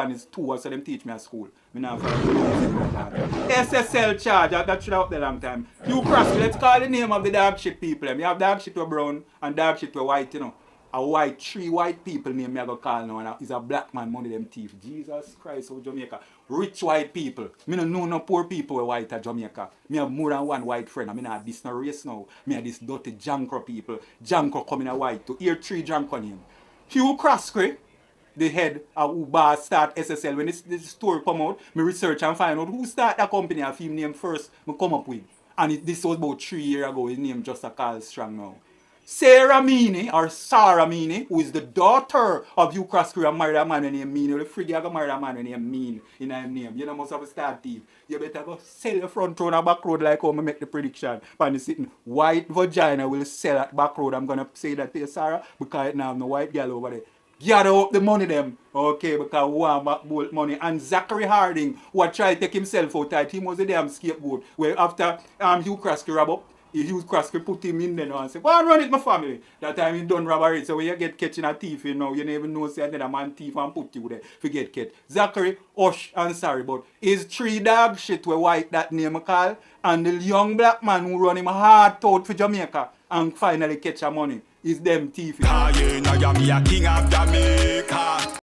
and it's 2 so them teach me at school. Me not SSL charge, that should have up there long time. You cross, let's call the name of the dog shit people. You have dog shit with brown and dog shit with white, you know. A white, 3 white people name me I go call now, and is a black man money them thief. Jesus Christ of Jamaica. Rich white people. Me no know no poor people with white at Jamaica. Me have more than one white friend. I mean have this no race now. Me have this dirty Janko people. Janko coming a white to hear 3 Janko name. Hugh Croskery, the head of who boss start SSL. When this story come out, me research and find out who start that company and him name first me come up with. And this was about 3 years ago. His name just a Carl Strong now. Sarah Meany, or Sarah Meany, who is the daughter of Hugh Croskery, and married a man named Meany. The frig you go marry a man named Mean in her name. You know, must have a start thief. You better go sell your front road and back road like how I make the prediction. And the sitting white vagina will sell at back road. I'm going to say that to you, Sarah, because it now have no white girl over there. Gather up the money them, okay, because we want back bolt money. And Zachary Harding, who had tried to take himself out, that he was a damn scapegoat. Where after Hugh Croskery rob up, Hugh Croskery put him in there now and say, go and run it, my family. That time he done robbery. So when you get catching a thief, you know, you never know say another man thief and put you there. Forget catch. Zachary, hush and sorry, but is 3 dog shit where white that name I call, and the young black man who run him hard out for Jamaica and finally catch a money is them thief. Nyah, me a king of Jamaica.